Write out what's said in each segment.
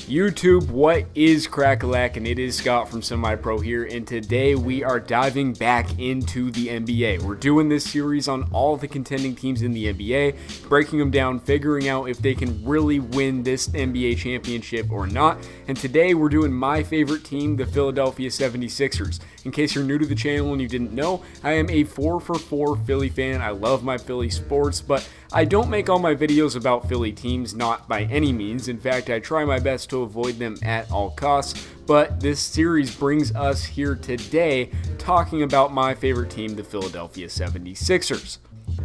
YouTube, what is crack-a-lack? And it is Scott from SemiPro here, and today we are diving back into the NBA. We're doing this series on all the contending teams in the NBA, breaking them down, figuring out if they can really win this NBA championship or not. And today we're doing my favorite team, the Philadelphia 76ers. In case you're new to the channel and you didn't know, I am a 4-for-4 Philly fan. I love my Philly sports, but I don't make all my videos about Philly teams, not by any means. In fact, I try my best to avoid them at all costs, but this series brings us here today talking about my favorite team, the Philadelphia 76ers.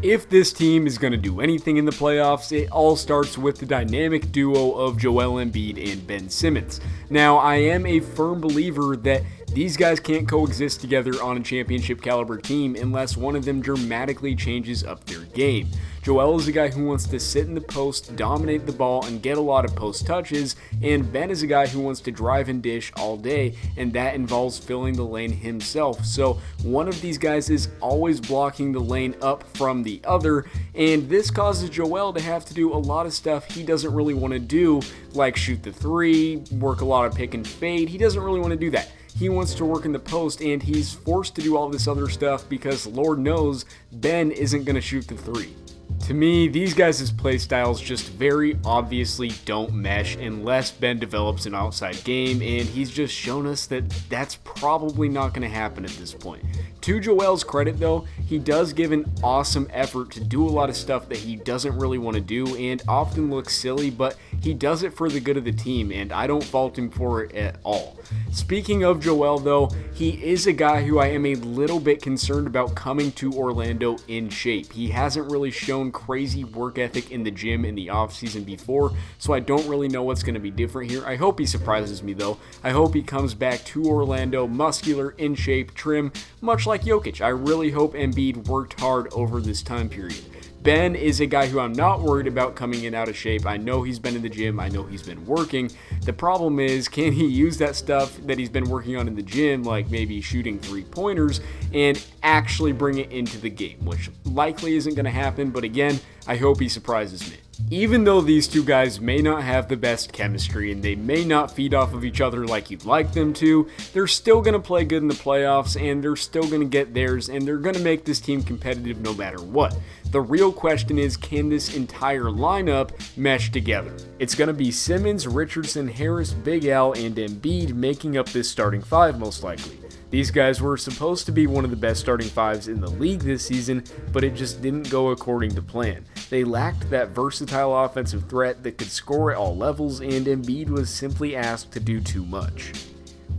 If this team is going to do anything in the playoffs, it all starts with the dynamic duo of Joel Embiid and Ben Simmons. Now, I am a firm believer that these guys can't coexist together on a championship caliber team unless one of them dramatically changes up their game. Joel is a guy who wants to sit in the post, dominate the ball, and get a lot of post touches, and Ben is a guy who wants to drive and dish all day, and that involves filling the lane himself. So one of these guys is always blocking the lane up from the other, and this causes Joel to have to do a lot of stuff he doesn't really want to do, like shoot the three, work a lot of pick and fade. He doesn't really want to do that. He wants to work in the post, and he's forced to do all this other stuff because Lord knows Ben isn't going to shoot the three. To me, these guys' play styles just very obviously don't mesh unless Ben develops an outside game, and he's just shown us that that's probably not going to happen at this point. To Joel's credit though, he does give an awesome effort to do a lot of stuff that he doesn't really want to do and often looks silly, but he does it for the good of the team, and I don't fault him for it at all. Speaking of Joel though, he is a guy who I am a little bit concerned about coming to Orlando in shape. He hasn't really shown crazy work ethic in the gym in the offseason before, so I don't really know what's going to be different here. I hope he surprises me though. I hope he comes back to Orlando muscular, in shape, trim, much like Jokic. I really hope Embiid worked hard over this time period. Ben is a guy who I'm not worried about coming in out of shape. I know he's been in the gym. I know he's been working. The problem is, can he use that stuff that he's been working on in the gym, like maybe shooting three-pointers, and actually bring it into the game, which likely isn't going to happen, but again, I hope he surprises me. Even though these two guys may not have the best chemistry and they may not feed off of each other like you'd like them to, they're still going to play good in the playoffs, and they're still going to get theirs, and they're going to make this team competitive no matter what. The real question is, can this entire lineup mesh together? It's going to be Simmons, Richardson, Harris, Big Al, and Embiid making up this starting five most likely. These guys were supposed to be one of the best starting fives in the league this season, but it just didn't go according to plan. They lacked that versatile offensive threat that could score at all levels, and Embiid was simply asked to do too much.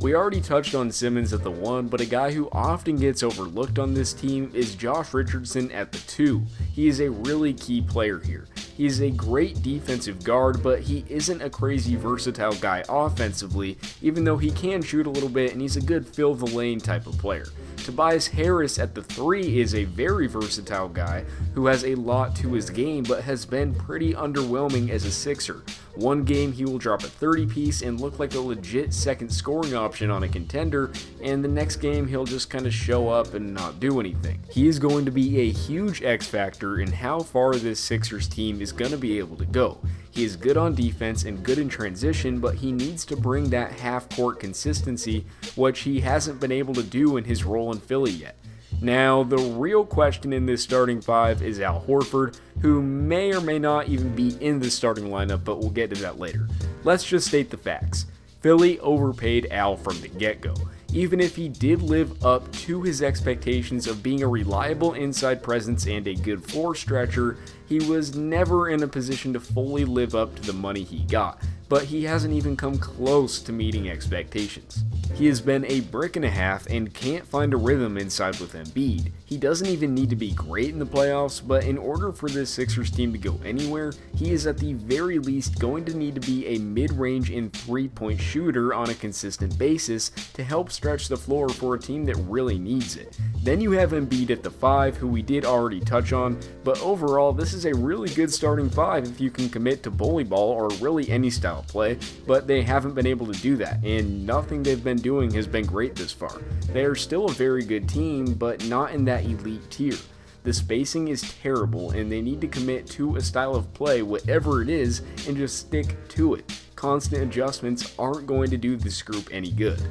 We already touched on Simmons at the 1, but a guy who often gets overlooked on this team is Josh Richardson at the 2. He is a really key player here. He is a great defensive guard, but he isn't a crazy versatile guy offensively, even though he can shoot a little bit and he's a good fill the lane type of player. Tobias Harris at the 3 is a very versatile guy who has a lot to his game, but has been pretty underwhelming as a Sixer. One game he will drop a 30-piece and look like a legit second scoring option on a contender, and the next game he'll just kind of show up and not do anything. He is going to be a huge X factor in how far this Sixers team is going to be able to go. He is good on defense and good in transition, but he needs to bring that half-court consistency, which he hasn't been able to do in his role in Philly yet. Now, the real question in this starting five is Al Horford, who may or may not even be in the starting lineup, but we'll get to that later. Let's just state the facts. Philly overpaid Al from the get-go. Even if he did live up to his expectations of being a reliable inside presence and a good floor stretcher, he was never in a position to fully live up to the money he got, but he hasn't even come close to meeting expectations. He has been a brick and a half and can't find a rhythm inside with Embiid. He doesn't even need to be great in the playoffs, but in order for this Sixers team to go anywhere, he is at the very least going to need to be a mid-range and three-point shooter on a consistent basis to help stretch the floor for a team that really needs it. Then you have Embiid at the 5, who we did already touch on, but overall this is a really good starting 5 if you can commit to bully ball or really any style play, but they haven't been able to do that, and nothing they've been doing has been great this far. They are still a very good team, but not in that elite tier. The spacing is terrible, and they need to commit to a style of play, whatever it is, and just stick to it. Constant adjustments aren't going to do this group any good.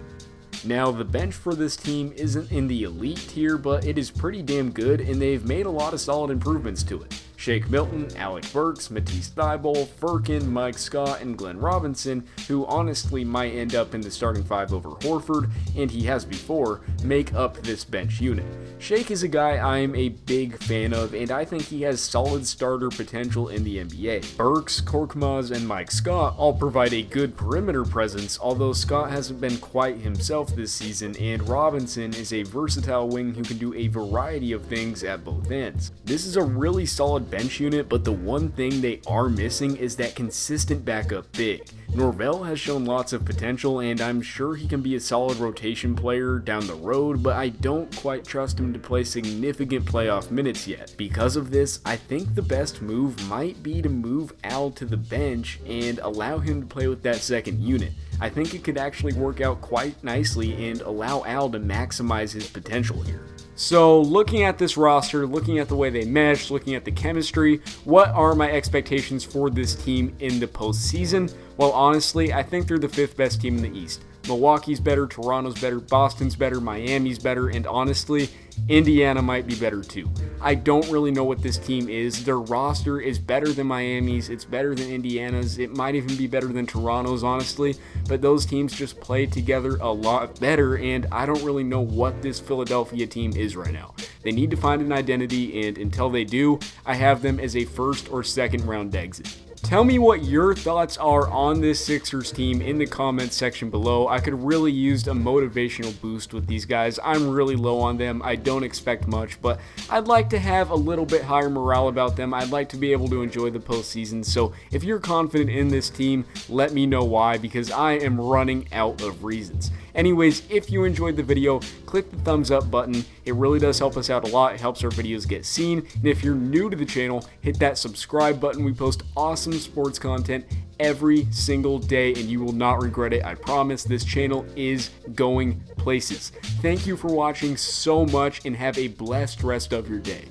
Now, the bench for this team isn't in the elite tier, but it is pretty damn good, and they've made a lot of solid improvements to it. Shake Milton, Alec Burks, Matisse Thybulle, Furkan, Mike Scott, and Glenn Robinson, who honestly might end up in the starting five over Horford, and he has before, make up this bench unit. Shake is a guy I'm a big fan of, and I think he has solid starter potential in the NBA. Burks, Korkmaz, and Mike Scott all provide a good perimeter presence, although Scott hasn't been quite himself this season, and Robinson is a versatile wing who can do a variety of things at both ends. This is a really solid bench unit, but the one thing they are missing is that consistent backup big. Norvell has shown lots of potential, and I'm sure he can be a solid rotation player down the road, but I don't quite trust him to play significant playoff minutes yet. Because of this, I think the best move might be to move Al to the bench and allow him to play with that second unit. I think it could actually work out quite nicely and allow Al to maximize his potential here. So looking at this roster, looking at the way they mesh, looking at the chemistry, what are my expectations for this team in the postseason? Well, honestly, I think they're the 5th best team in the East. Milwaukee's better, Toronto's better, Boston's better, Miami's better, and honestly, Indiana might be better too. I don't really know what this team is. Their roster is better than Miami's, it's better than Indiana's, it might even be better than Toronto's, honestly, but those teams just play together a lot better, and I don't really know what this Philadelphia team is right now. They need to find an identity, and until they do, I have them as a first or second round exit. Tell me what your thoughts are on this Sixers team in the comments section below. I could really use a motivational boost with these guys. I'm really low on them. I don't expect much, but I'd like to have a little bit higher morale about them. I'd like to be able to enjoy the postseason. So if you're confident in this team, let me know why, because I am running out of reasons. Anyways, if you enjoyed the video, click the thumbs up button. It really does help us out a lot. It helps our videos get seen. And if you're new to the channel, hit that subscribe button. We post awesome sports content every single day, and you will not regret it. I promise. This channel is going places. Thank you for watching so much, and have a blessed rest of your day.